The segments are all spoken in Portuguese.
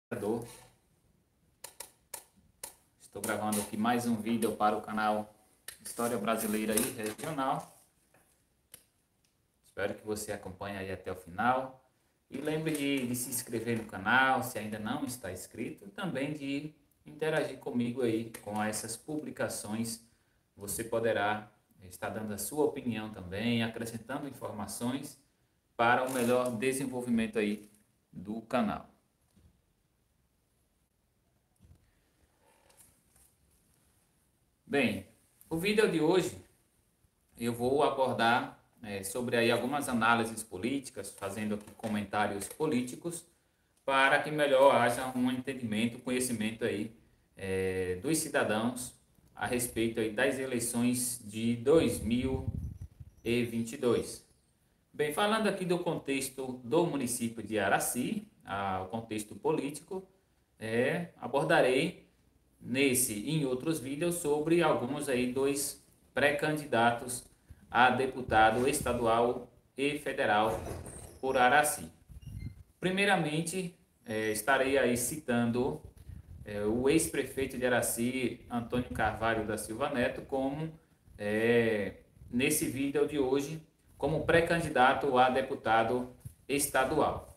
Estou gravando aqui mais um vídeo para o canal História Brasileira e Regional. Espero que você acompanhe aí até o final. E lembre de se inscrever no canal, se ainda não está inscrito, e também de interagir comigo aí com essas publicações. Você poderá estar dando a sua opinião também, acrescentando informações para o melhor desenvolvimento aí do canal. Bem, o vídeo de hoje eu vou abordar sobre aí algumas análises políticas, fazendo aqui comentários políticos, para que melhor haja um entendimento, conhecimento aí dos cidadãos a respeito aí das eleições de 2022. Bem, falando aqui do contexto do município de Araci, o contexto político, abordarei nesse e em outros vídeos sobre alguns aí dos pré-candidatos a deputado estadual e federal por Araci. Primeiramente, estarei aí citando o ex-prefeito de Araci, Antônio Carvalho da Silva Neto, como nesse vídeo de hoje, como pré-candidato a deputado estadual.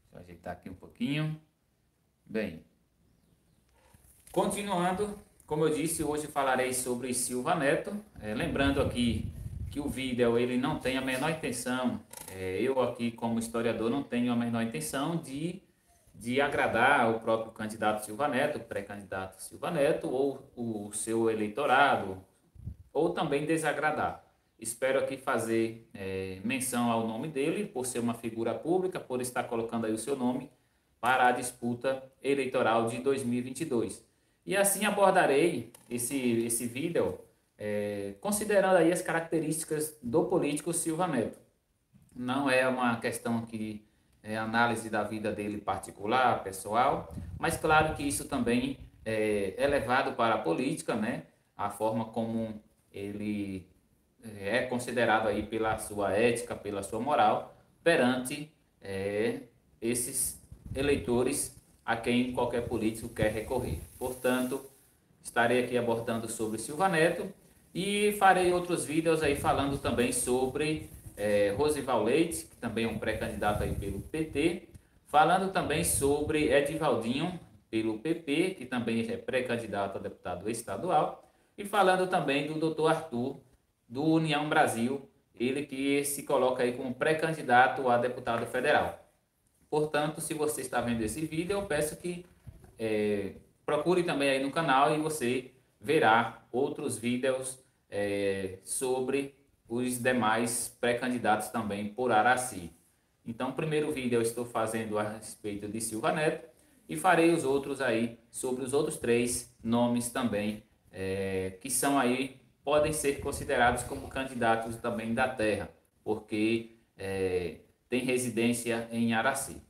Deixa eu ajeitar aqui um pouquinho. Bem, continuando, como eu disse, hoje falarei sobre Silva Neto. Lembrando aqui que o vídeo ele não tem a menor intenção, eu aqui como historiador não tenho a menor intenção de agradar o próprio candidato Silva Neto, pré-candidato Silva Neto, ou o seu eleitorado, ou também desagradar. Espero aqui fazer menção ao nome dele, por ser uma figura pública, por estar colocando aí o seu nome para a disputa eleitoral de 2022. E assim abordarei esse vídeo, considerando aí as características do político Silva Neto. Não é uma questão que análise da vida dele particular, pessoal, mas claro que isso também é levado para a política, né? A forma como ele é considerado aí pela sua ética, pela sua moral, perante esses eleitores a quem qualquer político quer recorrer. Portanto, estarei aqui abordando sobre Silva Neto e farei outros vídeos aí falando também sobre Rosival Leite, que também é um pré-candidato aí pelo PT, falando também sobre Edivaldinho, pelo PP, que também é pré-candidato a deputado estadual, e falando também do Dr. Arthur, do União Brasil, ele que se coloca aí como pré-candidato a deputado federal. Portanto, se você está vendo esse vídeo, eu peço que procure também aí no canal e você verá outros vídeos sobre os demais pré-candidatos também por Araci. Então, o primeiro vídeo eu estou fazendo a respeito de Silva Neto e farei os outros aí sobre os outros três nomes também, que são aí, podem ser considerados como candidatos também da terra, porque tem residência em Araci.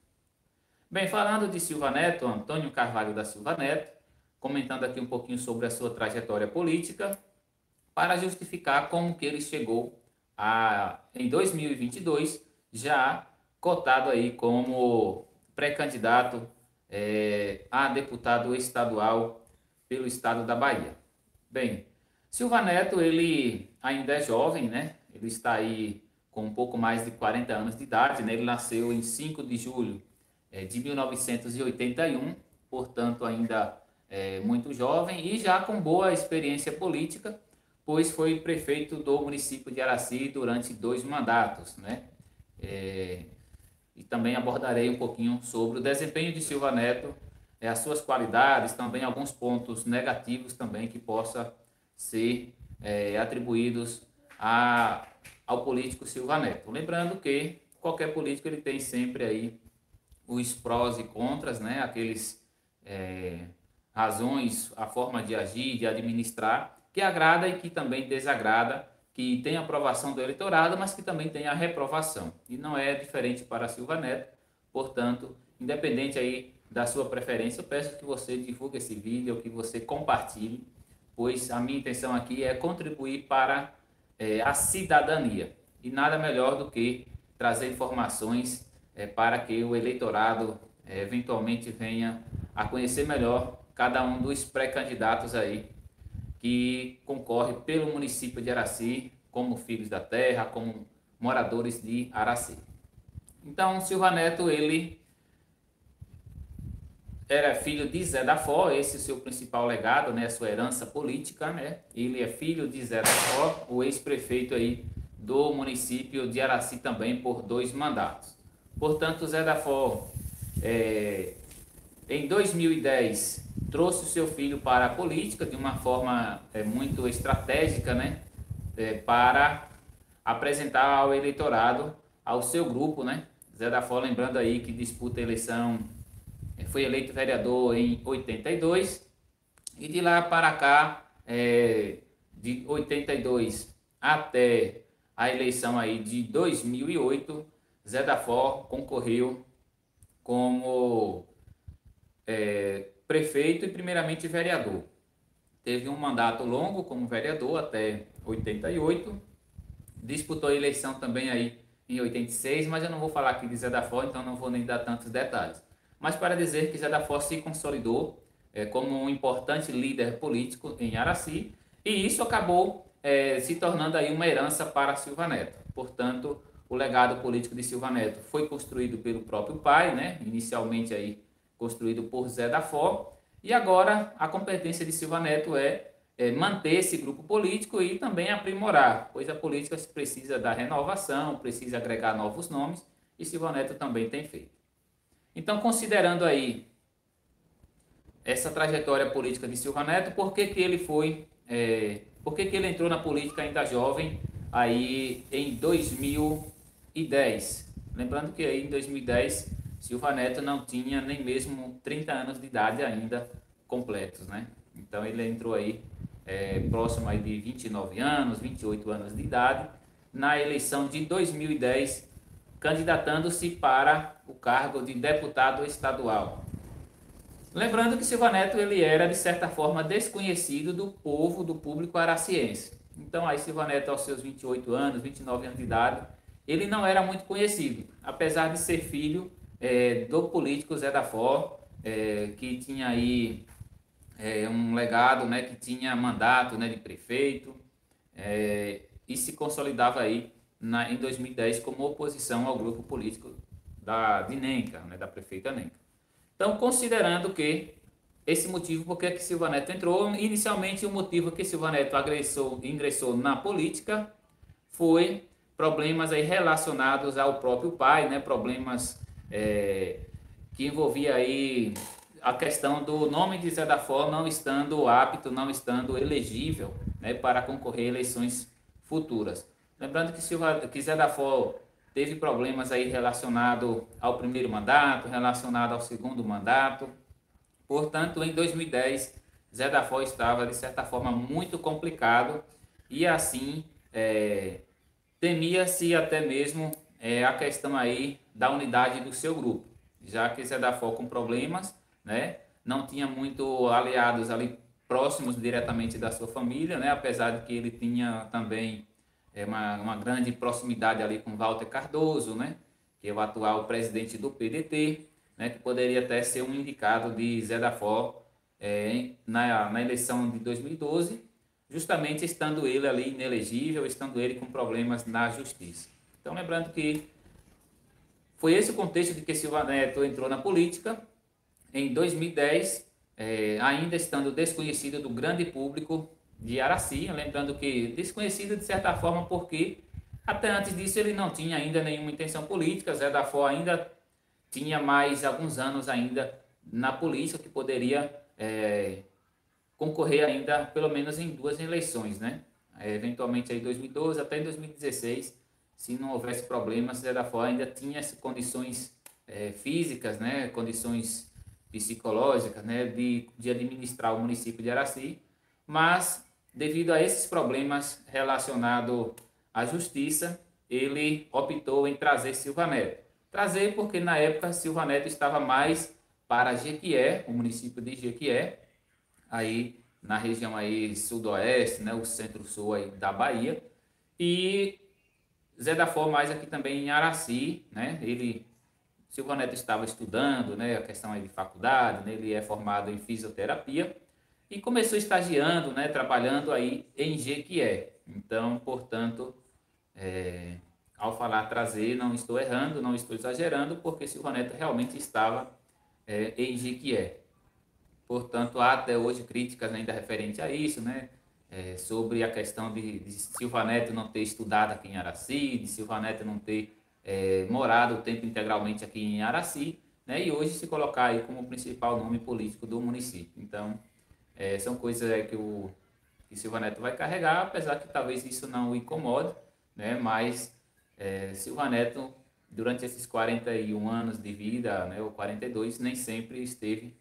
Bem, falando de Silva Neto, Antônio Carvalho da Silva Neto, comentando aqui um pouquinho sobre a sua trajetória política, para justificar como que ele chegou em 2022, já cotado aí como pré-candidato a deputado estadual pelo estado da Bahia. Bem, Silva Neto, ele ainda é jovem, né? Ele está aí com um pouco mais de 40 anos de idade, né? Ele nasceu em 5 de julho de 1981, portanto ainda muito jovem e já com boa experiência política, pois foi prefeito do município de Araci durante 2 mandatos, né? E também abordarei um pouquinho sobre o desempenho de Silva Neto, as suas qualidades, também alguns pontos negativos também que possa ser atribuídos ao político Silva Neto. Lembrando que qualquer político ele tem sempre aí os prós e contras, né? Aqueles razões, a forma de agir, de administrar, que agrada e que também desagrada, que tem a aprovação do eleitorado, mas que também tem a reprovação. E não é diferente para Silva Neto. Portanto, independente aí da sua preferência, eu peço que você divulgue esse vídeo, que você compartilhe, pois a minha intenção aqui é contribuir para a cidadania. E nada melhor do que trazer informações para que o eleitorado eventualmente venha a conhecer melhor cada um dos pré-candidatos aí que concorre pelo município de Araci, como filhos da terra, como moradores de Araci. Então, Silva Neto, ele era filho de Zé da Fó, esse é o seu principal legado, né, a sua herança política, né? Ele é filho de Zé da Fó, o ex-prefeito aí do município de Araci também por 2 mandatos. Portanto, Zé da Fó, em 2010, trouxe o seu filho para a política de uma forma muito estratégica, né, para apresentar ao eleitorado, ao seu grupo, né? Zé da Fó, lembrando aí que disputa a eleição, foi eleito vereador em 82 e de lá para cá, de 82 até a eleição aí de 2008, Zé da Fó concorreu como prefeito e primeiramente vereador. Teve um mandato longo como vereador até 88, disputou a eleição também aí em 86, mas eu não vou falar aqui de Zé da Fó, então não vou nem dar tantos detalhes. Mas para dizer que Zé da Fó se consolidou como um importante líder político em Araci, e isso acabou se tornando aí uma herança para Silva Neto. Portanto, o legado político de Silva Neto foi construído pelo próprio pai, né? Inicialmente aí construído por Zé da Fó, e agora a competência de Silva Neto é manter esse grupo político e também aprimorar, pois a política precisa da renovação, precisa agregar novos nomes, e Silva Neto também tem feito. Então, considerando aí essa trajetória política de Silva Neto, por que que ele por que que ele entrou na política ainda jovem aí em 2010? Lembrando que aí em 2010 Silva Neto não tinha nem mesmo 30 anos de idade ainda completos, né? Então ele entrou aí próximo aí de 29 anos, 28 anos de idade, na eleição de 2010, candidatando-se para o cargo de deputado estadual. Lembrando que Silva Neto ele era, de certa forma, desconhecido do povo, do público araciense. Então, aí Silva Neto, aos seus 28 anos, 29 anos de idade, ele não era muito conhecido, apesar de ser filho do político Zé da Fó, que tinha aí um legado, né, que tinha mandato, né, de prefeito, e se consolidava aí em 2010 como oposição ao grupo político de Nenca, né, da prefeita Nenca. Então, considerando que esse motivo porque que Silva Neto entrou, inicialmente o motivo que Silva Neto ingressou na política foi problemas aí relacionados ao próprio pai, né, problemas que envolvia aí a questão do nome de Zé da Fó não estando apto, não estando elegível, né, para concorrer a eleições futuras. Lembrando que Zé da Fó teve problemas aí relacionado ao primeiro mandato, relacionado ao segundo mandato. Portanto, em 2010, Zé da Fó estava, de certa forma, muito complicado e assim temia-se até mesmo a questão aí da unidade do seu grupo, já que Zé da Fó com problemas, né, não tinha muito aliados ali próximos diretamente da sua família, né, apesar de que ele tinha também uma grande proximidade ali com Walter Cardoso, né, que é o atual presidente do PDT, né, que poderia até ser um indicado de Zé da Fó na eleição de 2012, justamente estando ele ali inelegível, estando ele com problemas na justiça. Então, lembrando que foi esse o contexto de que Silva Neto entrou na política em 2010, ainda estando desconhecido do grande público de Araci, lembrando que desconhecido de certa forma porque até antes disso ele não tinha ainda nenhuma intenção política. Zé da Fó ainda tinha mais alguns anos ainda na política, que poderia concorrer ainda pelo menos em 2 eleições, né? Eventualmente aí 2012 até em 2016, se não houvesse problemas, Zé da Fó ainda tinha condições físicas, né? Condições psicológicas, né? De administrar o município de Araci, mas devido a esses problemas relacionados à justiça, ele optou em trazer Silva Neto. Trazer porque na época Silva Neto estava mais para Jequié, o município de Jequié, aí na região aí sudoeste, né, o centro-sul aí da Bahia, E Zé da Fó mais aqui também em Araci, né? Silva Neto estava estudando, né, a questão aí de faculdade, né, ele é formado em fisioterapia e começou estagiando, né, trabalhando aí em Jequié. Então, portanto, é, ao falar trazer, não estou errando, não estou exagerando, porque Silva Neto realmente estava em Jequié. Portanto, há até hoje críticas ainda referente a isso, né? Sobre a questão de Silva Neto não ter estudado aqui em Araci, de Silva Neto não ter morado o tempo integralmente aqui em Araci, né? E hoje se colocar aí como o principal nome político do município. Então, são coisas que Silva Neto vai carregar, apesar que talvez isso não o incomode, né? Mas Silva Neto, durante esses 41 anos de vida, né, ou 42, nem sempre esteve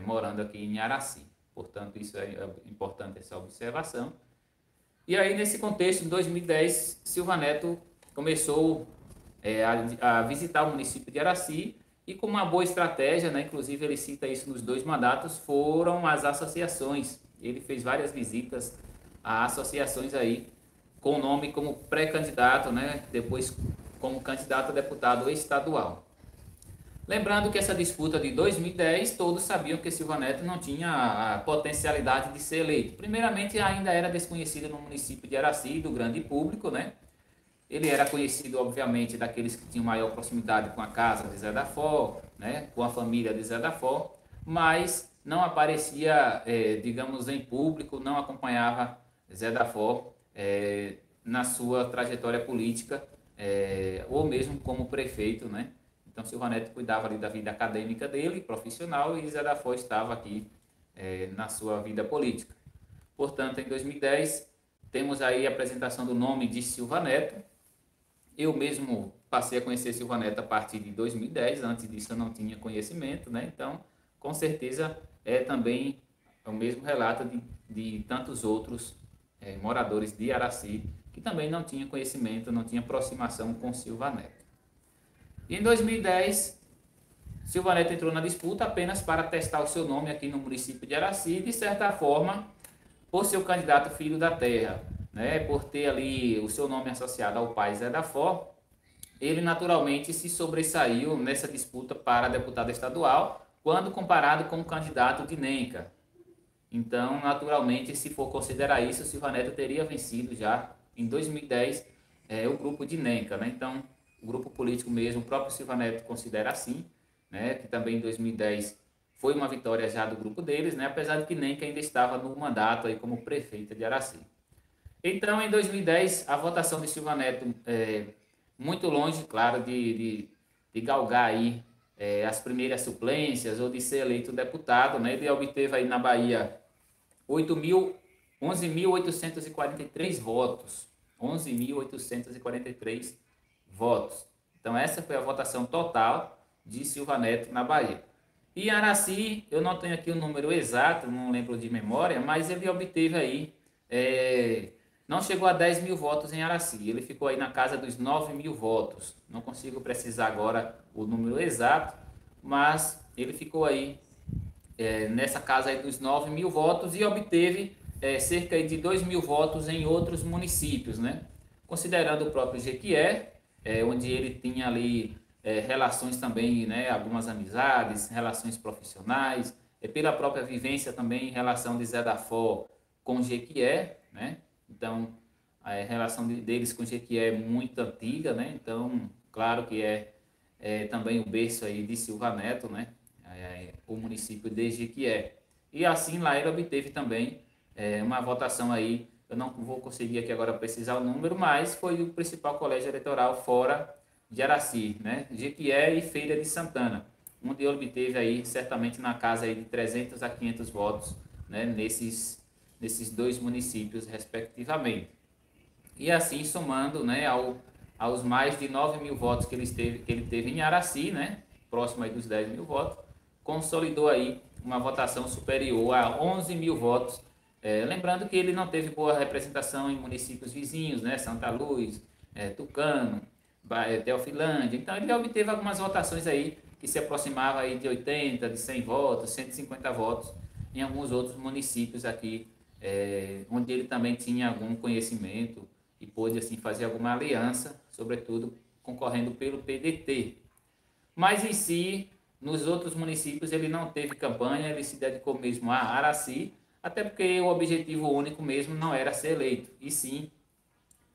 morando aqui em Araci. Portanto, isso é importante essa observação. E aí, nesse contexto, em 2010, Silva Neto começou a visitar o município de Araci e com uma boa estratégia, né, inclusive ele cita isso nos dois mandatos, foram as associações. Ele fez várias visitas a associações aí com o nome como pré-candidato, né, depois como candidato a deputado estadual. Lembrando que essa disputa de 2010, todos sabiam que Silva Neto não tinha a potencialidade de ser eleito. Primeiramente, ainda era desconhecido no município de Araci, do grande público, né? Ele era conhecido, obviamente, daqueles que tinham maior proximidade com a casa de Zé da Fó, né? Com a família de Zé da Fó, mas não aparecia, digamos, em público, não acompanhava Zé da Fó na sua trajetória política, ou mesmo como prefeito, né? Então, Silva Neto cuidava ali da vida acadêmica dele, profissional, e Zé da Fó estava aqui na sua vida política. Portanto, em 2010, temos aí a apresentação do nome de Silva Neto. Eu mesmo passei a conhecer Silva Neto a partir de 2010, antes disso eu não tinha conhecimento, né? Então, com certeza, é também o mesmo relato de tantos outros moradores de Araci, que também não tinham conhecimento, não tinham aproximação com Silva Neto. E em 2010, Silva Neto entrou na disputa apenas para testar o seu nome aqui no município de Araci, de certa forma, por ser o candidato filho da terra, né, por ter ali o seu nome associado ao pai Zé da Fó, ele naturalmente se sobressaiu nessa disputa para deputado estadual, quando comparado com o candidato de Nenca. Então, naturalmente, se for considerar isso, Silva Neto teria vencido já em 2010 o grupo de Nenca, né? Então, o grupo político mesmo, o próprio Silva Neto considera assim, né? Que também em 2010 foi uma vitória já do grupo deles, né? Apesar de que Nenca ainda estava no mandato aí como prefeita de Araci. Então, em 2010, a votação de Silva Neto, muito longe, claro, de galgar aí as primeiras suplências ou de ser eleito deputado, né? Ele obteve aí na Bahia 11.843 votos. 11.843 votos. Então, essa foi a votação total de Silva Neto na Bahia. E Araci, eu não tenho aqui o número exato, não lembro de memória, mas ele obteve aí, não chegou a 10 mil votos em Araci, ele ficou aí na casa dos 9 mil votos. Não consigo precisar agora o número exato, mas ele ficou aí nessa casa aí dos 9 mil votos e obteve cerca de 2 mil votos em outros municípios, né? Considerando o próprio Jequié, onde ele tinha ali relações também, né, algumas amizades, relações profissionais, pela própria vivência também em relação de Zé da Fó com Jequié, né? Então, a relação deles com Jequié é muito antiga, né? Então, claro que também o berço aí de Silva Neto, né? O município de Jequié. E assim lá ele obteve também uma votação aí, eu não vou conseguir aqui agora precisar o número, mas foi o principal colégio eleitoral fora de Araci, né? Jequié e Feira de Santana, onde ele obteve aí certamente na casa aí de 300 a 500 votos, né? Nesses dois municípios respectivamente. E assim somando, né, aos mais de 9 mil votos que ele teve em Araci, né? Próximo aí dos 10 mil votos, consolidou aí uma votação superior a 11 mil votos. Lembrando que ele não teve boa representação em municípios vizinhos, né? Santa Luz, Tucano, Teofilândia. Então ele obteve algumas votações aí que se aproximavam aí de 80, de 100 votos, 150 votos em alguns outros municípios aqui, onde ele também tinha algum conhecimento e pôde assim fazer alguma aliança, sobretudo concorrendo pelo PDT. Mas em si, nos outros municípios ele não teve campanha, ele se dedicou mesmo a Araci, até porque o objetivo único mesmo não era ser eleito, e sim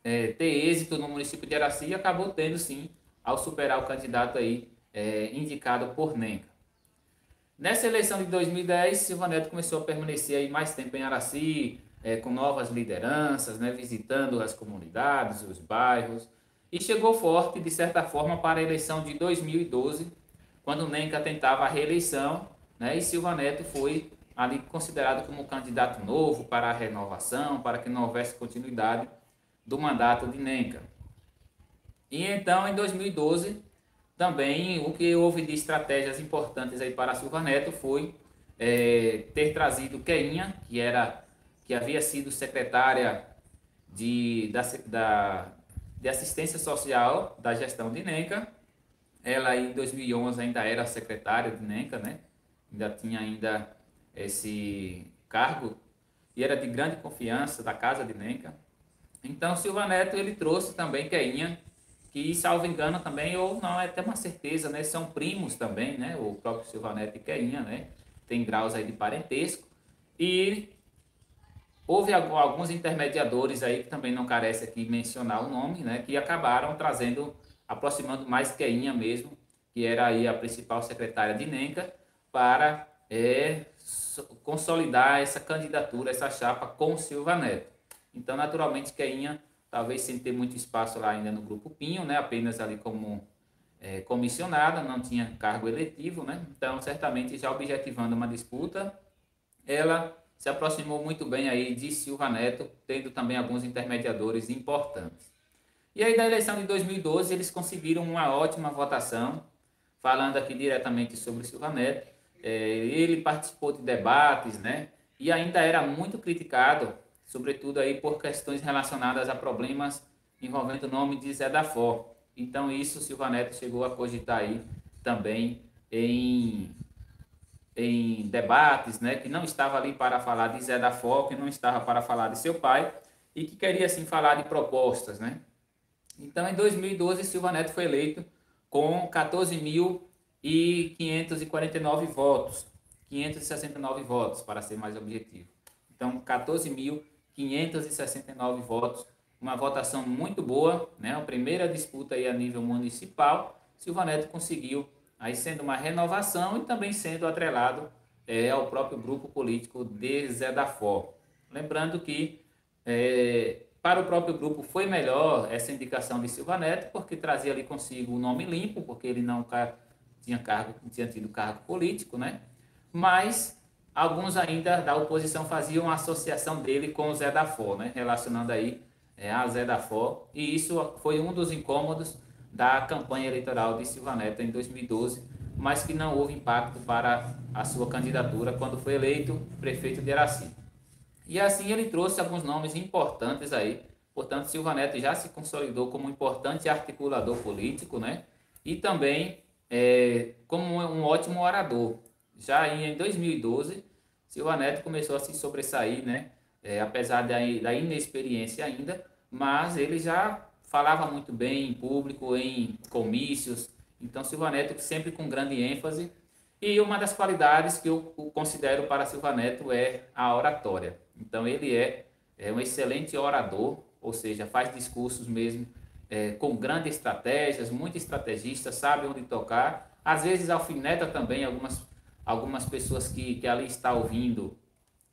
ter êxito no município de Araci, e acabou tendo sim, ao superar o candidato aí indicado por Nenca. Nessa eleição de 2010, Silva Neto começou a permanecer aí mais tempo em Araci, com novas lideranças, né, visitando as comunidades, os bairros, e chegou forte, de certa forma, para a eleição de 2012, quando Nenca tentava a reeleição, né, e Silva Neto foi ali considerado como candidato novo para a renovação, para que não houvesse continuidade do mandato de Nenca. E então, em 2012, também o que houve de estratégias importantes aí para a Silva Neto foi ter trazido Keinha, que havia sido secretária de assistência social da gestão de Nenca. Ela em 2011 ainda era secretária de Nenca, né? Ainda tinha ainda esse cargo e era de grande confiança da casa de Nenca. Então Silva Neto ele trouxe também Keinha, que, salvo engano, também, ou não é até uma certeza, né? São primos também, né? O próprio Silva Neto e Keinha, né? Tem graus aí de parentesco. E houve alguns intermediadores aí, que também não carece aqui mencionar o nome, né? Que acabaram trazendo, aproximando mais Keinha mesmo, que era aí a principal secretária de Nenca, para consolidar essa candidatura, essa chapa com Silva Neto. Então, naturalmente, Keinha, talvez sem ter muito espaço lá ainda no Grupo Pinho, né? Apenas ali como comissionada, não tinha cargo eletivo, né? Então, certamente, já objetivando uma disputa, ela se aproximou muito bem aí de Silva Neto, tendo também alguns intermediadores importantes. E aí, da eleição de 2012, eles conseguiram uma ótima votação, falando aqui diretamente sobre Silva Neto. Ele participou de debates, né? E ainda era muito criticado, sobretudo aí por questões relacionadas a problemas envolvendo o nome de Zé da Fó. Então isso Silva Neto chegou a cogitar aí também em debates, né, que não estava ali para falar de Zé da Fó, que não estava para falar de seu pai, e que queria sim falar de propostas, né? Então em 2012 Silva Neto foi eleito com 14.549 votos, 569 votos para ser mais objetivo. Então 14.569 votos, uma votação muito boa, né? A primeira disputa aí a nível municipal, Silva Neto conseguiu, aí sendo uma renovação e também sendo atrelado ao próprio grupo político de Zé da Fó. Lembrando que para o próprio grupo foi melhor essa indicação de Silva Neto, porque trazia ali consigo o nome limpo, porque ele não tinha tido cargo político, né? Mas alguns ainda da oposição faziam a associação dele com o Zé da Fó, né? Relacionando aí a Zé da Fó, e isso foi um dos incômodos da campanha eleitoral de Silva Neto em 2012, mas que não houve impacto para a sua candidatura quando foi eleito prefeito de Araci. E assim ele trouxe alguns nomes importantes aí, portanto Silva Neto já se consolidou como um importante articulador político, né? E também como um ótimo orador. Já em 2012, Silva Neto começou a se sobressair, né? Apesar da inexperiência ainda, mas ele já falava muito bem em público, em comícios. Então, Silva Neto sempre com grande ênfase. E uma das qualidades que eu considero para Silva Neto é a oratória. Então, ele é um excelente orador, ou seja, faz discursos mesmo com grandes estratégias, muito estrategista, sabe onde tocar. Às vezes, alfineta também algumas pessoas que ali está ouvindo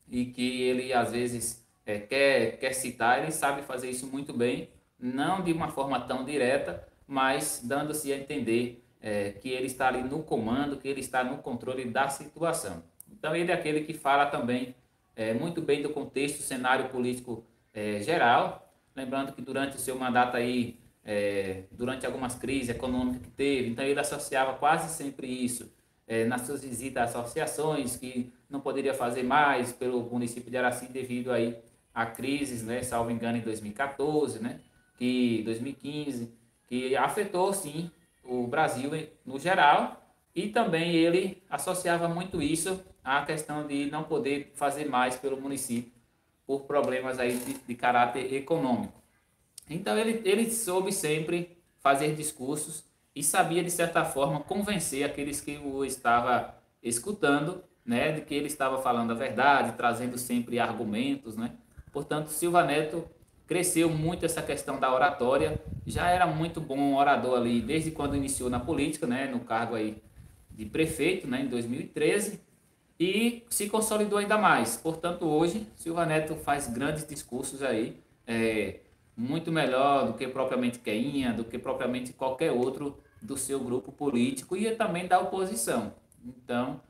e que ele, às vezes, quer citar. Ele sabe fazer isso muito bem, não de uma forma tão direta, mas dando-se a entender que ele está ali no comando, que ele está no controle da situação. Então ele é aquele que fala também muito bem do contexto, cenário político geral, lembrando que durante o seu mandato aí, durante algumas crises econômicas que teve, então ele associava quase sempre isso nas suas visitas a associações, que não poderia fazer mais pelo município de Araci devido aí a crises, né, salvo engano, em 2014, né, que 2015, que afetou sim o Brasil no geral, e também ele associava muito isso à questão de não poder fazer mais pelo município por problemas aí de caráter econômico. Então ele soube sempre fazer discursos e sabia, de certa forma, convencer aqueles que o estava escutando, né, de que ele estava falando a verdade, trazendo sempre argumentos, né? Portanto, Silva Neto cresceu muito essa questão da oratória, já era muito bom orador ali desde quando iniciou na política, né, no cargo aí de prefeito, né, em 2013, e se consolidou ainda mais. Portanto, hoje, Silva Neto faz grandes discursos aí, muito melhor do que propriamente Queinha, do que propriamente qualquer outro do seu grupo político e também da oposição. Então,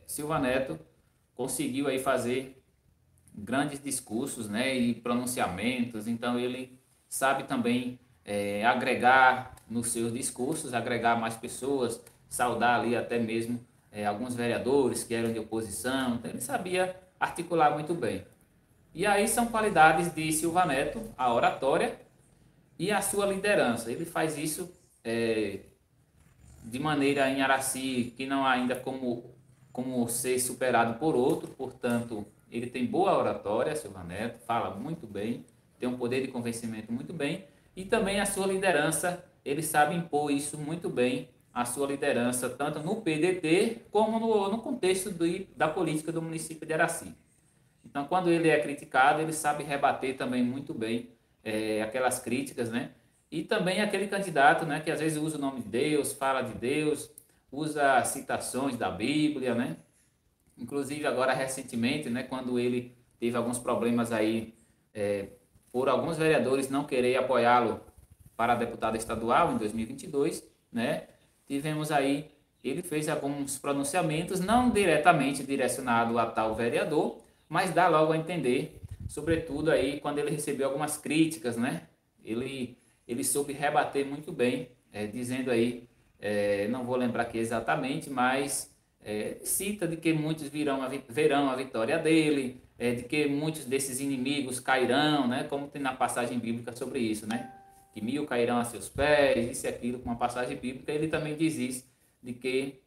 Silva Neto conseguiu aí fazer grandes discursos, né, e pronunciamentos. Então, ele sabe também agregar nos seus discursos, agregar mais pessoas, saudar ali até mesmo alguns vereadores que eram de oposição. Então, ele sabia articular muito bem. E aí são qualidades de Silva Neto, a oratória e a sua liderança. Ele faz isso de maneira em Araci que não há ainda como ser superado por outro, portanto, ele tem boa oratória, Silva Neto, fala muito bem, tem um poder de convencimento muito bem, e também a sua liderança, ele sabe impor isso muito bem, a sua liderança, tanto no PDT como no contexto da política do município de Araci. Então, quando ele é criticado, ele sabe rebater também muito bem aquelas críticas, né? E também aquele candidato, né, que às vezes usa o nome de Deus, fala de Deus, usa citações da Bíblia, né? Inclusive agora recentemente, né, quando ele teve alguns problemas aí por alguns vereadores não querer apoiá-lo para deputado estadual em 2022, né? Tivemos aí, ele fez alguns pronunciamentos, não diretamente direcionado a tal vereador, mas dá logo a entender, sobretudo aí quando ele recebeu algumas críticas, né? Ele soube rebater muito bem, dizendo aí, não vou lembrar aqui exatamente, mas cita de que muitos verão a vitória dele, de que muitos desses inimigos cairão, né? Como tem na passagem bíblica sobre isso, né? Que 1000 cairão a seus pés, isso e aquilo, com uma passagem bíblica, ele também diz isso, de que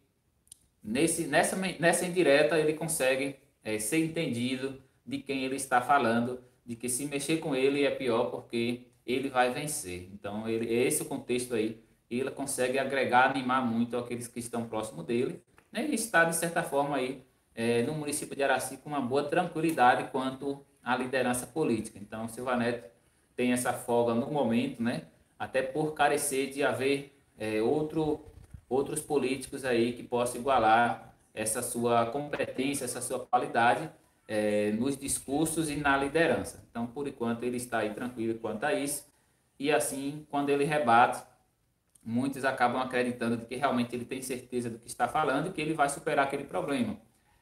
nessa indireta ele consegue ser entendido de quem ele está falando, de que se mexer com ele é pior porque ele vai vencer. Então, esse é o contexto aí. Ele consegue agregar, animar muito aqueles que estão próximo dele, né? E está, de certa forma, aí, no município de Araci com uma boa tranquilidade quanto à liderança política. Então, Silva Neto tem essa folga no momento, né? Até por carecer de haver outros políticos aí que possam igualar essa sua competência, essa sua qualidade nos discursos e na liderança. Então, por enquanto, ele está aí tranquilo quanto a isso. E assim, quando ele rebate, muitos acabam acreditando de que realmente ele tem certeza do que está falando e que ele vai superar aquele problema.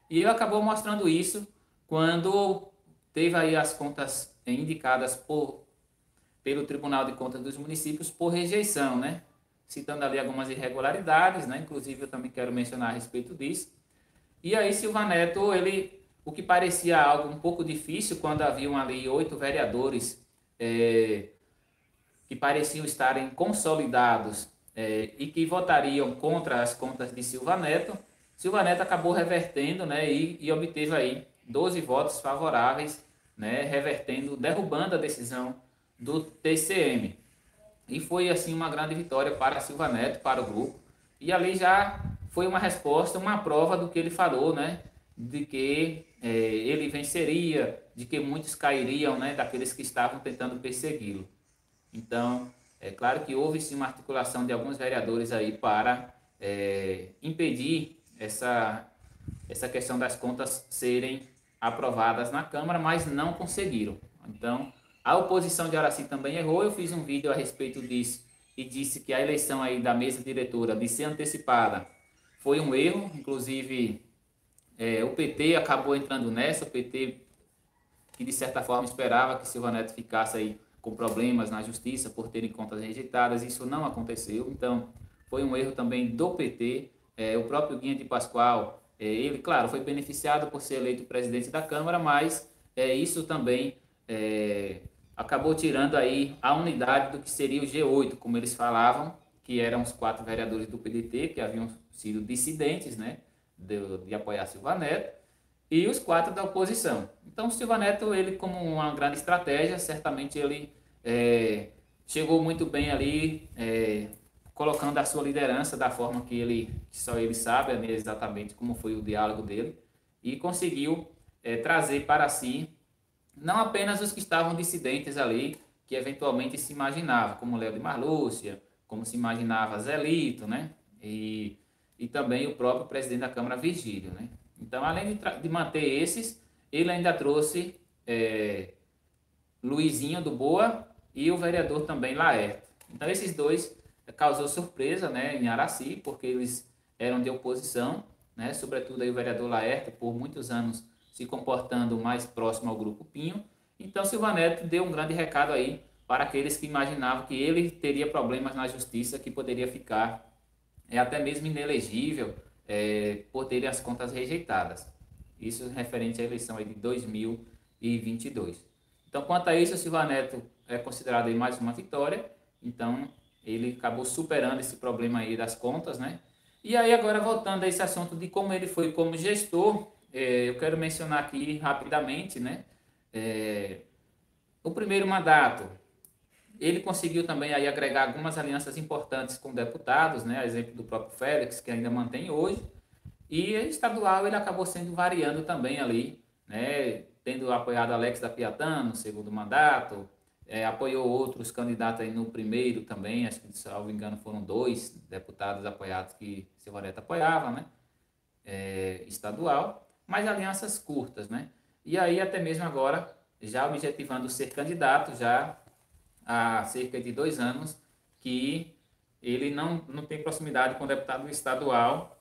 E ele acabou mostrando isso quando teve aí as contas indicadas pelo Tribunal de Contas dos Municípios por rejeição, né? Citando ali algumas irregularidades, né? Inclusive eu também quero mencionar a respeito disso. E aí Silva Neto, o que parecia algo um pouco difícil quando haviam ali 8 vereadores que pareciam estarem consolidados e que votariam contra as contas de Silva Neto acabou revertendo, né, e obteve aí 12 votos favoráveis, né, revertendo, derrubando a decisão do TCM. E foi assim uma grande vitória para Silva Neto, para o grupo. E ali já foi uma resposta, uma prova do que ele falou, né, de que ele venceria, de que muitos cairiam, né, daqueles que estavam tentando persegui-lo. Então, é claro que houve sim uma articulação de alguns vereadores aí para impedir essa questão das contas serem aprovadas na Câmara, mas não conseguiram. Então, a oposição de Araci também errou. Eu fiz um vídeo a respeito disso e disse que a eleição aí da mesa diretora de ser antecipada foi um erro. Inclusive, o PT acabou entrando nessa. O PT, que de certa forma esperava que Silva Neto ficasse aí com problemas na justiça por terem contas rejeitadas, isso não aconteceu. Então, foi um erro também do PT. O próprio Guinha de Pascoal, ele, claro, foi beneficiado por ser eleito presidente da Câmara, mas isso também acabou tirando aí a unidade do que seria o G8, como eles falavam, que eram os 4 vereadores do PDT, que haviam sido dissidentes, né, de apoiar Silva Neto, e os 4 da oposição. Então, Silva Neto, ele como uma grande estratégia, certamente ele chegou muito bem ali, colocando a sua liderança da forma que só ele sabe, né, exatamente como foi o diálogo dele, e conseguiu trazer para si não apenas os que estavam dissidentes ali, que eventualmente se imaginava, como Léo de Marlúcia, como se imaginava Zelito, né? E também o próprio presidente da Câmara, Virgílio, né? Então, além de manter esses, ele ainda trouxe Luizinho do Boa e o vereador também Laerte. Então, esses dois causou surpresa, né, em Araci, porque eles eram de oposição, né? Sobretudo aí o vereador Laerte, por muitos anos se comportando mais próximo ao Grupo Pinho. Então, Silva Neto deu um grande recado aí para aqueles que imaginavam que ele teria problemas na justiça, que poderia ficar até mesmo inelegível por terem as contas rejeitadas. Isso referente à eleição aí de 2022. Então, quanto a isso, o Silva Neto é considerado aí mais uma vitória. Então, ele acabou superando esse problema aí das contas, né? E aí, agora voltando a esse assunto de como ele foi como gestor, eu quero mencionar aqui rapidamente, né? O primeiro mandato, ele conseguiu também aí agregar algumas alianças importantes com deputados, né? A exemplo do próprio Félix, que ainda mantém hoje. E estadual ele acabou sendo variando também ali, né? Tendo apoiado Alex da Piatã no segundo mandato, apoiou outros candidatos aí no primeiro também, acho que, se não me engano, foram 2 deputados apoiados que Silva Neto apoiava, né? Estadual, mas alianças curtas, né? E aí até mesmo agora, já objetivando ser candidato, já há cerca de 2 anos, que ele não tem proximidade com o deputado estadual,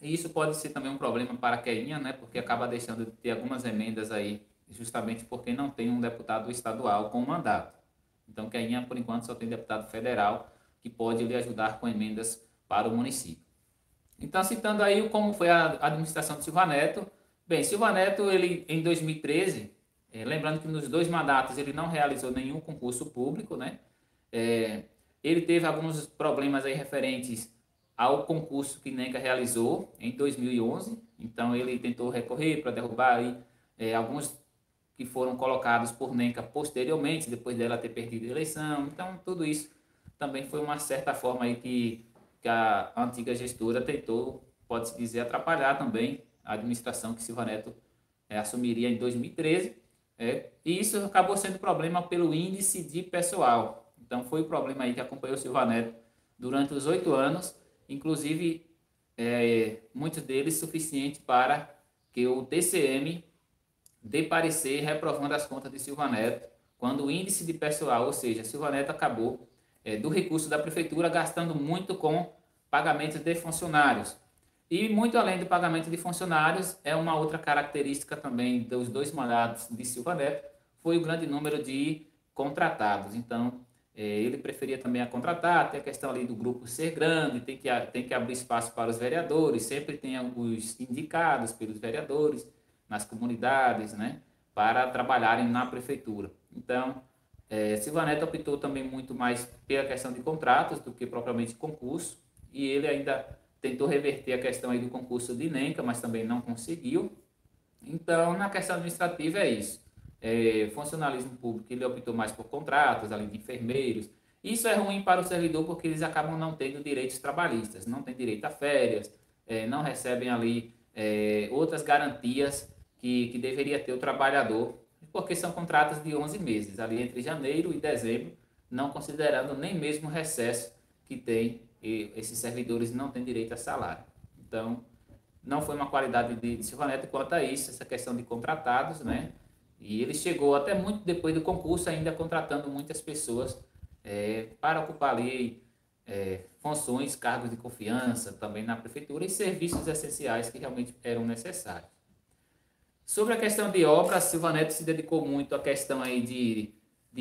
e isso pode ser também um problema para a Queinha, né? Porque acaba deixando de ter algumas emendas aí, justamente porque não tem um deputado estadual com mandato. Então, Queinha, por enquanto, só tem deputado federal que pode lhe ajudar com emendas para o município. Então, citando aí como foi a administração de Silva Neto, bem, Silva Neto, ele em 2013, lembrando que nos 2 mandatos ele não realizou nenhum concurso público, né? É, ele teve alguns problemas aí referentes ao concurso que NECA realizou em 2011, então ele tentou recorrer para derrubar aí alguns que foram colocados por NECA posteriormente, depois dela ter perdido a eleição, então tudo isso também foi uma certa forma aí que a antiga gestora tentou, pode-se dizer, atrapalhar também a administração que Silva Neto assumiria em 2013, e isso acabou sendo problema pelo índice de pessoal. Então foi o problema aí que acompanhou Silva Neto durante os 8 anos, inclusive muitos deles suficiente para que o TCM dê parecer reprovando as contas de Silva Neto, quando o índice de pessoal, ou seja, Silva Neto acabou do recurso da prefeitura gastando muito com pagamentos de funcionários. E muito além do pagamento de funcionários, uma outra característica também dos 2 mandatos de Silva Neto foi o grande número de contratados. Então, ele preferia também a contratar, tem a questão ali do grupo ser grande, tem que abrir espaço para os vereadores, sempre tem os indicados pelos vereadores nas comunidades, né, para trabalharem na prefeitura. Então, Silva Neto optou também muito mais pela questão de contratos do que propriamente concurso, e ele ainda tentou reverter a questão aí do concurso de NENCA, mas também não conseguiu. Então, na questão administrativa é isso. Funcionalismo público, ele optou mais por contratos, além de enfermeiros. Isso é ruim para o servidor porque eles acabam não tendo direitos trabalhistas, não tem direito a férias, não recebem ali outras garantias que deveria ter o trabalhador, porque são contratos de 11 meses, ali entre janeiro e dezembro, não considerando nem mesmo o recesso que tem, e esses servidores não têm direito a salário. Então, não foi uma qualidade de Silva Neto quanto a isso, essa questão de contratados, né? E ele chegou até muito depois do concurso, ainda contratando muitas pessoas para ocupar ali funções, cargos de confiança também na prefeitura e serviços essenciais que realmente eram necessários. Sobre a questão de obras, Silva Neto se dedicou muito à questão aí de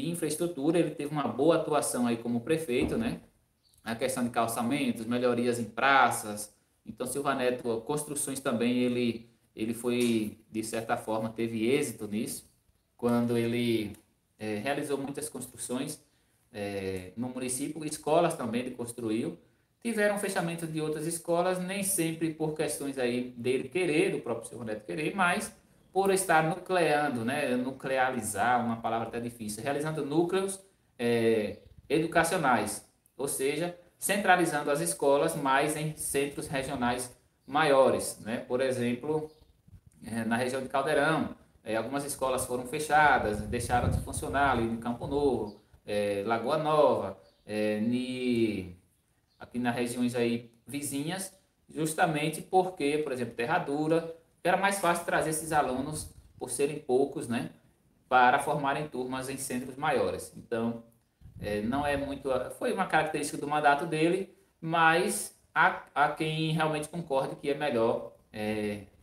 infraestrutura, ele teve uma boa atuação aí como prefeito, né? A questão de calçamentos, melhorias em praças. Então, Silva Neto, construções também, ele foi, de certa forma, teve êxito nisso, quando ele realizou muitas construções no município, escolas também ele construiu. Tiveram fechamento de outras escolas, nem sempre por questões aí dele querer, do próprio Silva Neto querer, mas por estar nucleando, né, nuclealizar, uma palavra até difícil, realizando núcleos educacionais, ou seja, centralizando as escolas mais em centros regionais maiores, né? Por exemplo, na região de Caldeirão, algumas escolas foram fechadas, deixaram de funcionar ali em Campo Novo, Lagoa Nova, aqui nas regiões aí vizinhas, justamente porque, por exemplo, Terradura, era mais fácil trazer esses alunos, por serem poucos, né, para formarem turmas em centros maiores. Então, não é muito, foi uma característica do mandato dele, mas há quem realmente concorde que é melhor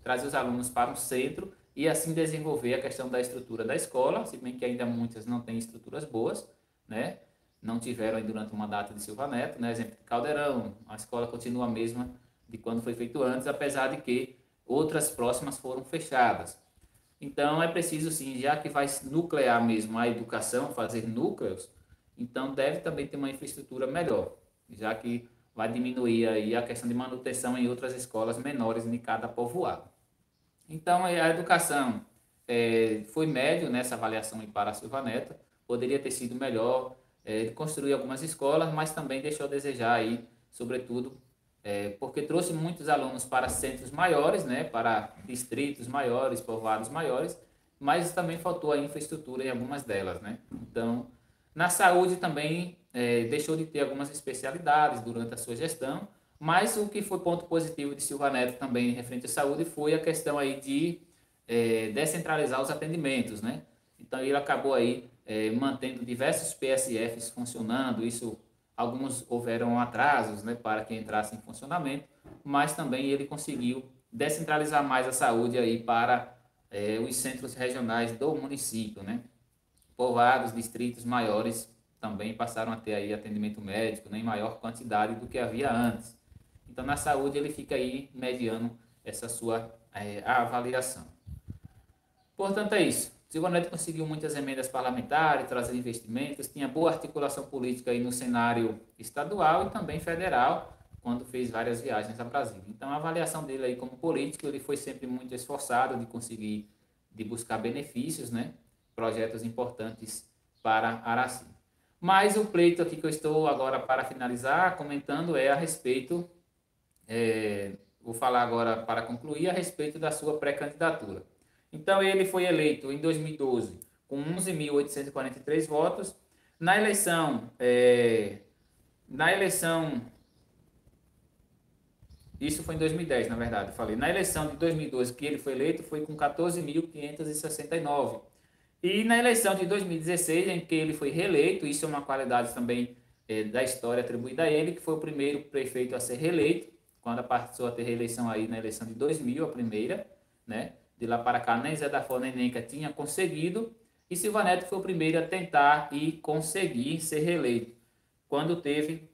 trazer os alunos para um centro e assim desenvolver a questão da estrutura da escola, se bem que ainda muitas não têm estruturas boas, né? Não tiveram aí durante o mandato de Silva Neto, né? Exemplo de Caldeirão, a escola continua a mesma de quando foi feito antes, apesar de que outras próximas foram fechadas. Então é preciso sim, já que vai nuclear mesmo a educação, fazer núcleos, então deve também ter uma infraestrutura melhor, já que vai diminuir aí a questão de manutenção em outras escolas menores em cada povoado. Então a educação foi médio nessa avaliação para a Silva Neto, poderia ter sido melhor, ele construiu algumas escolas, mas também deixou a desejar aí, sobretudo porque trouxe muitos alunos para centros maiores, né, para distritos maiores, povoados maiores, mas também faltou a infraestrutura em algumas delas, né? Então, na saúde também deixou de ter algumas especialidades durante a sua gestão, mas o que foi ponto positivo de Silva Neto também referente à saúde foi a questão aí de descentralizar os atendimentos, né? Então ele acabou aí mantendo diversos PSFs funcionando, isso alguns houveram atrasos, né, para que entrasse em funcionamento, mas também ele conseguiu descentralizar mais a saúde aí para os centros regionais do município, né? Povoados, distritos maiores também passaram a ter aí atendimento médico, né, em maior quantidade do que havia antes. Então, na saúde, ele fica aí mediando essa sua avaliação. Portanto, é isso. Silva Neto conseguiu muitas emendas parlamentares, trazer investimentos, tinha boa articulação política aí no cenário estadual e também federal, quando fez várias viagens a Brasília. Então, a avaliação dele aí como político, ele foi sempre muito esforçado de conseguir, de buscar benefícios, né? Projetos importantes para Araci. Mas o pleito aqui que eu estou agora para finalizar comentando é a respeito, vou falar agora para concluir, a respeito da sua pré-candidatura. Então ele foi eleito em 2012 com 11.843 votos. Na eleição, isso foi em 2010, na verdade, eu falei. Na eleição de 2012 que ele foi eleito foi com 14.569. E na eleição de 2016, em que ele foi reeleito, isso é uma qualidade também da história atribuída a ele, que foi o primeiro prefeito a ser reeleito, quando passou a ter reeleição aí na eleição de 2000, a primeira, né? De lá para cá, nem Zé da Fó nem Nenca tinha conseguido, e Silva Neto foi o primeiro a tentar e conseguir ser reeleito, quando teve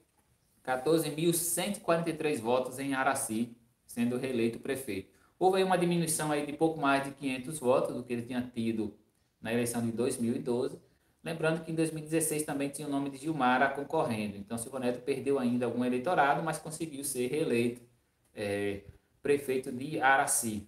14.143 votos em Araci, sendo reeleito prefeito. Houve aí uma diminuição aí de pouco mais de 500 votos do que ele tinha tido na eleição de 2012, lembrando que em 2016 também tinha o nome de Gilmara concorrendo, então Silva Neto perdeu ainda algum eleitorado, mas conseguiu ser reeleito prefeito de Araci.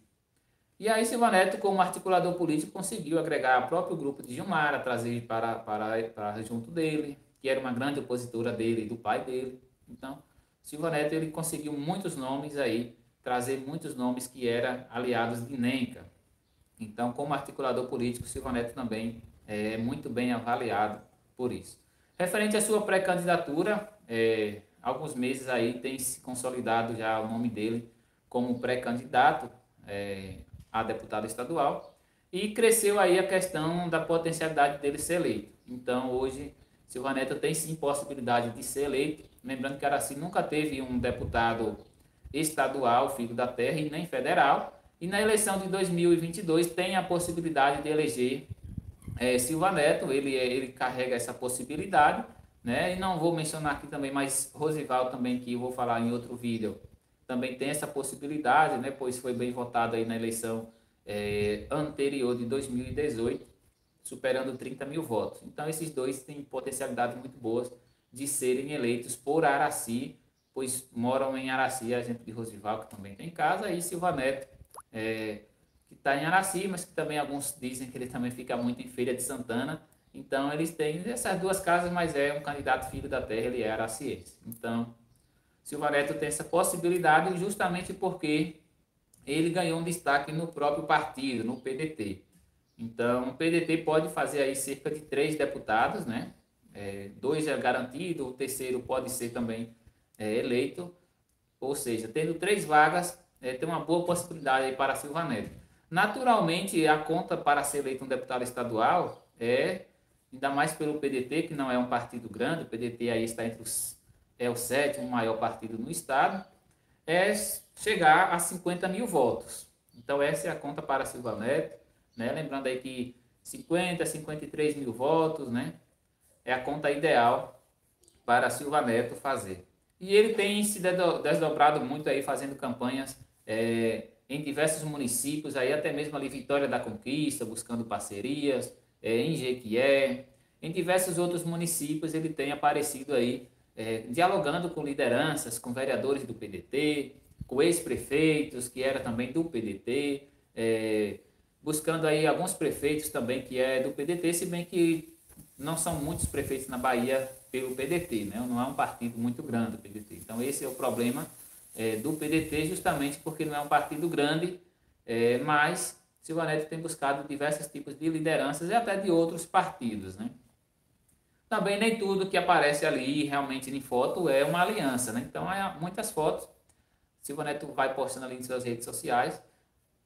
E aí Silva Neto, como articulador político, conseguiu agregar o próprio grupo de Gilmara, trazer para junto dele, que era uma grande opositora dele e do pai dele. Então, Silva Neto ele conseguiu muitos nomes aí, trazer muitos nomes que eram aliados de Nenca. Então, como articulador político, Silva Neto também é muito bem avaliado por isso. Referente à sua pré-candidatura, alguns meses aí tem se consolidado já o nome dele como pré-candidato a deputado estadual e cresceu aí a questão da potencialidade dele ser eleito. Então, hoje, Silva Neto tem sim possibilidade de ser eleito. Lembrando que Araci nunca teve um deputado estadual, filho da terra, e nem federal. E na eleição de 2022 tem a possibilidade de eleger Silva Neto, ele carrega essa possibilidade, né? E não vou mencionar aqui também, mas Rosival também, que eu vou falar em outro vídeo, também tem essa possibilidade, né? Pois foi bem votado aí na eleição anterior de 2018, superando 30 mil votos. Então esses dois têm potencialidade muito boas de serem eleitos por Araci, pois moram em Araci, a gente de Rosival, que também tem casa, e Silva Neto, que está em Araci, mas que também alguns dizem que ele também fica muito em Feira de Santana. Então, eles têm essas duas casas, mas é um candidato filho da terra, ele é araciense. Então, Silva Neto tem essa possibilidade justamente porque ele ganhou um destaque no próprio partido, no PDT. Então, o PDT pode fazer aí cerca de 3 deputados, né? 2 é garantido, o terceiro pode ser também eleito. Ou seja, tendo 3 vagas, tem uma boa possibilidade aí para Silva Neto. Naturalmente, a conta para ser eleito um deputado estadual ainda mais pelo PDT, que não é um partido grande, o PDT aí está entre é o 7º maior partido no estado, é chegar a 50 mil votos. Então, essa é a conta para Silva Neto, né? Lembrando aí que 50, 53 mil votos, né? É a conta ideal para Silva Neto fazer. E ele tem se desdobrado muito aí, fazendo campanhas em diversos municípios, aí até mesmo ali Vitória da Conquista, buscando parcerias, em Jequié, em diversos outros municípios ele tem aparecido aí, dialogando com lideranças, com vereadores do PDT, com ex-prefeitos, que era também do PDT, buscando aí alguns prefeitos também que é do PDT, se bem que não são muitos prefeitos na Bahia pelo PDT, né? Não é um partido muito grande o PDT. Então esse é o problema do PDT, justamente porque não é um partido grande, mas Silva Neto tem buscado diversos tipos de lideranças e até de outros partidos, né? Também nem tudo que aparece ali realmente em foto é uma aliança, né? Então há muitas fotos, Silva Neto vai postando ali em suas redes sociais.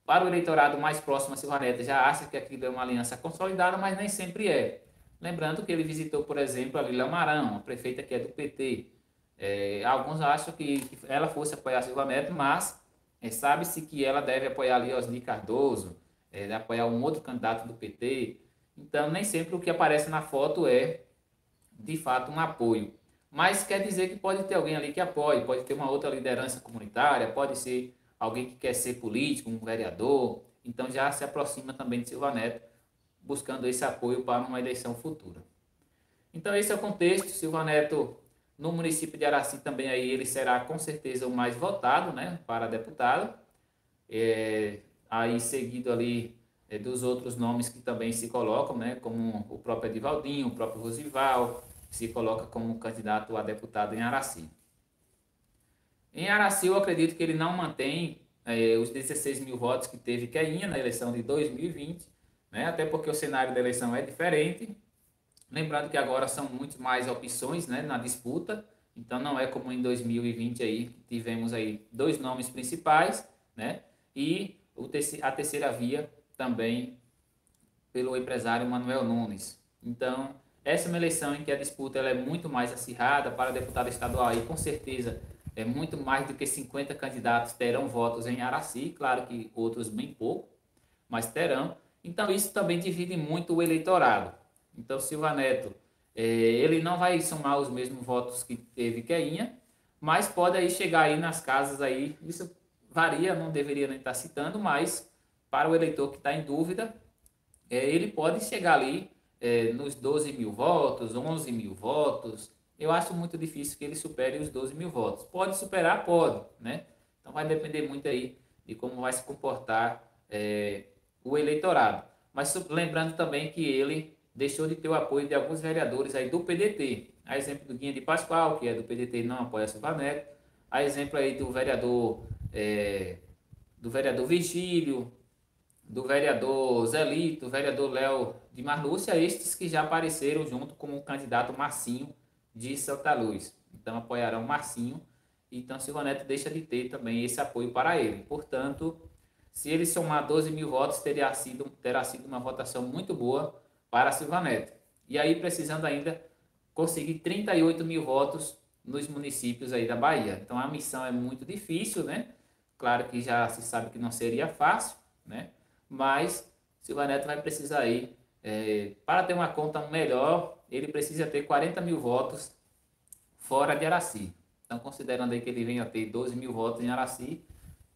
Para o eleitorado mais próximo a Silva Neto já acha que aquilo é uma aliança consolidada, mas nem sempre é. Lembrando que ele visitou, por exemplo, a Lília Marão, a prefeita que é do PT. Alguns acham que ela fosse apoiar Silva Neto, mas sabe-se que ela deve apoiar ali Osni Cardoso, apoiar um outro candidato do PT. Então, nem sempre o que aparece na foto é, de fato, um apoio. Mas quer dizer que pode ter alguém ali que apoie, pode ter uma outra liderança comunitária, pode ser alguém que quer ser político, um vereador. Então, já se aproxima também de Silva Neto, buscando esse apoio para uma eleição futura. Então esse é o contexto. Silva Neto no município de Araci também aí ele será com certeza o mais votado, né, para deputado. Aí seguido ali dos outros nomes que também se colocam, né, como o próprio Edivaldinho, o próprio Rosival, que se coloca como candidato a deputado em Araci. Em Araci eu acredito que ele não mantém os 16 mil votos que teve Queinha na eleição de 2020, né, até porque o cenário da eleição é diferente. Lembrando que agora são muito mais opções, né, na disputa, então não é como em 2020 aí, que tivemos aí 2 nomes principais, né, e a terceira via também pelo empresário Manuel Nunes. Então, essa é uma eleição em que a disputa ela é muito mais acirrada para deputado estadual e com certeza é muito mais do que 50 candidatos terão votos em Araci, claro que outros bem pouco, mas terão. Então isso também divide muito o eleitorado. Então Silva Neto, ele não vai somar os mesmos votos que teve Queinha, mas pode aí chegar aí nas casas aí, isso varia, não deveria nem estar citando, mas para o eleitor que está em dúvida, ele pode chegar ali nos 12 mil votos, 11 mil votos. Eu acho muito difícil que ele supere os 12 mil votos. Pode superar? Pode, né? Então vai depender muito aí de como vai se comportar o eleitorado. Mas lembrando também que ele deixou de ter o apoio de alguns vereadores aí do PDT. A exemplo do Guinha de Pascoal, que é do PDT e não apoia Silva Neto. A exemplo aí do vereador Virgílio, do vereador Zelito, do vereador Léo de Marlúcia, estes que já apareceram junto com o candidato Marcinho de Santa Luz. Então apoiarão Marcinho, então Silva Neto deixa de ter também esse apoio para ele. Portanto, se ele somar 12 mil votos, terá sido uma votação muito boa para Silva Neto. E aí precisando ainda conseguir 38 mil votos nos municípios aí da Bahia. Então a missão é muito difícil, né? Claro que já se sabe que não seria fácil, né? Mas Silva Neto vai precisar aí, para ter uma conta melhor, ele precisa ter 40 mil votos fora de Araci. Então, considerando aí que ele venha a ter 12 mil votos em Araci,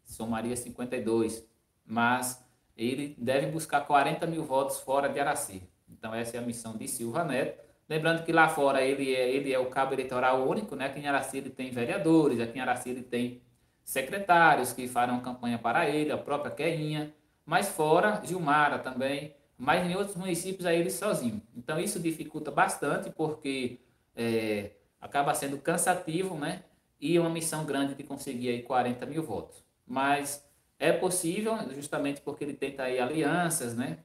somaria 52. Mas ele deve buscar 40 mil votos fora de Araci. Então, essa é a missão de Silva Neto. Lembrando que lá fora ele é o cabo eleitoral único, né? Aqui em Araci ele tem vereadores, aqui em Araci ele tem secretários que farão campanha para ele, a própria Queinha. Mas fora, Gilmara também, mas em outros municípios aí ele sozinho. Então isso dificulta bastante porque acaba sendo cansativo, né? E uma missão grande de conseguir aí 40 mil votos. Mas é possível, justamente porque ele tenta aí alianças, né?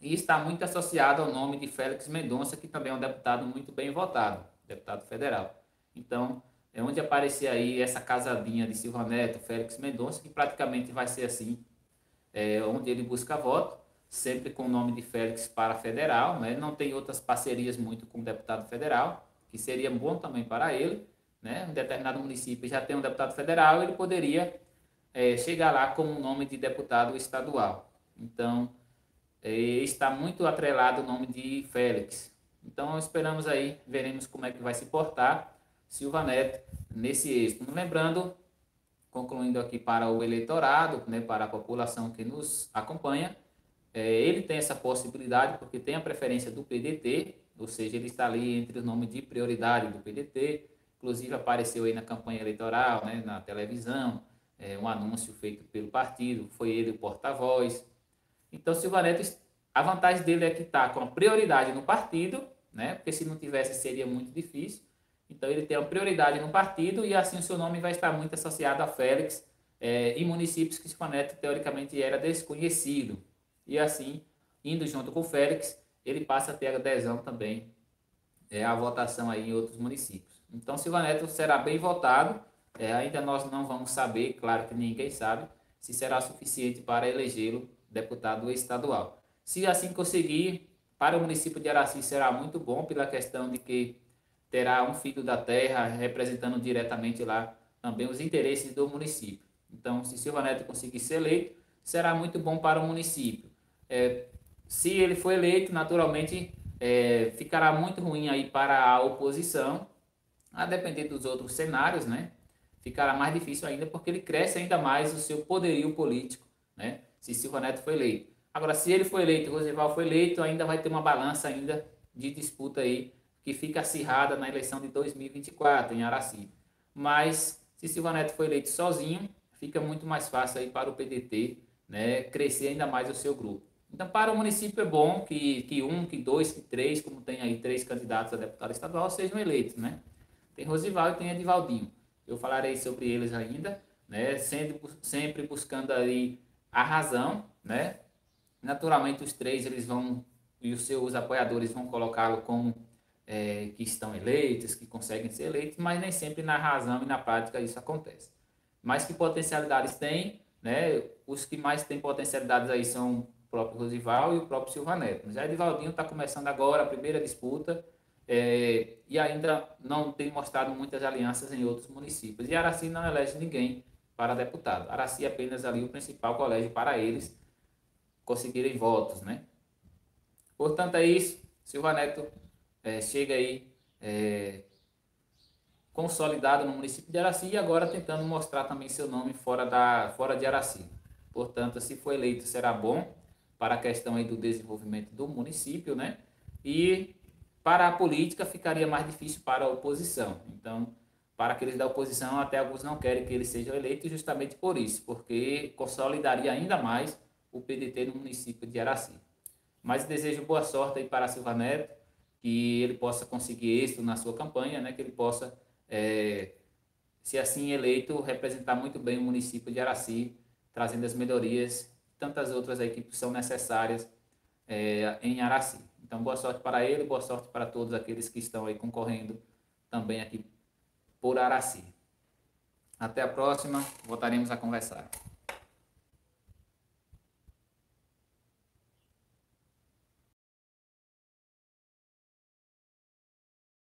E está muito associado ao nome de Félix Mendonça, que também é um deputado muito bem votado, deputado federal. Então, é onde aparecer aí essa casadinha de Silva Neto, Félix Mendonça, que praticamente vai ser assim, onde ele busca voto, sempre com o nome de Félix para federal, né? Não tem outras parcerias muito com o deputado federal, que seria bom também para ele, né? Um determinado município já tem um deputado federal, ele poderia chegar lá com o nome de deputado estadual. Então, está muito atrelado o nome de Félix. Então, esperamos aí, veremos como é que vai se portar Silva Neto nesse êxito. Lembrando, concluindo aqui para o eleitorado, né, para a população que nos acompanha, ele tem essa possibilidade porque tem a preferência do PDT, ou seja, ele está ali entre os nomes de prioridade do PDT, inclusive apareceu aí na campanha eleitoral, né, na televisão, um anúncio feito pelo partido, foi ele o porta-voz. Então, Silva Neto, a vantagem dele é que está com a prioridade no partido, né, porque se não tivesse seria muito difícil. Então, ele tem a prioridade no partido e assim o seu nome vai estar muito associado a Félix em municípios que Silva Neto, teoricamente, era desconhecido. E assim, indo junto com o Félix, ele passa a ter adesão também à votação aí em outros municípios. Então, Silva Neto será bem votado. Ainda nós não vamos saber, claro que ninguém sabe, se será suficiente para elegê-lo deputado estadual. Se assim conseguir, para o município de Araci será muito bom pela questão de que terá um filho da terra representando diretamente lá também os interesses do município. Então, se Silva Neto conseguir ser eleito, será muito bom para o município. Se ele for eleito, naturalmente ficará muito ruim aí para a oposição, a depender dos outros cenários, né? Ficará mais difícil ainda porque ele cresce ainda mais o seu poderio político, né? Se Silva Neto for eleito. Agora, se ele for eleito, Rosival foi eleito, ainda vai ter uma balança ainda de disputa aí que fica acirrada na eleição de 2024 em Araci. Mas se Silva Neto for eleito sozinho, fica muito mais fácil aí para o PDT, né, crescer ainda mais o seu grupo. Então, para o município é bom que um, que dois, que três, como tem aí 3 candidatos a deputado estadual, sejam eleitos, né? Tem Rosival e tem Edivaldinho. Eu falarei sobre eles ainda, né? Sempre buscando aí a razão, né? Naturalmente os três eles vão e os seus apoiadores vão colocá-lo como que estão eleitos, que conseguem ser eleitos, mas nem sempre na razão e na prática isso acontece. Mas que potencialidades tem, né? Os que mais têm potencialidades aí são o próprio Rosival e o próprio Silva Neto. Já Edivaldinho está começando agora a primeira disputa, e ainda não tem mostrado muitas alianças em outros municípios. E Araci não elege ninguém para deputado. Araci é apenas ali o principal colégio para eles conseguirem votos, né? Portanto, é isso. Silva Neto chega aí consolidado no município de Araci e agora tentando mostrar também seu nome fora de Araci. Portanto, se for eleito, será bom para a questão aí do desenvolvimento do município, né? E para a política ficaria mais difícil para a oposição. Então, para aqueles da oposição, até alguns não querem que ele seja eleito justamente por isso, porque consolidaria ainda mais o PDT no município de Araci. Mas desejo boa sorte aí para Silva Neto, que ele possa conseguir êxito na sua campanha, né? Que ele possa, se assim eleito, representar muito bem o município de Araci, trazendo as melhorias, tantas outras aí que são necessárias em Araci. Então, boa sorte para ele, boa sorte para todos aqueles que estão aí concorrendo também aqui por Araci. Até a próxima, voltaremos a conversar.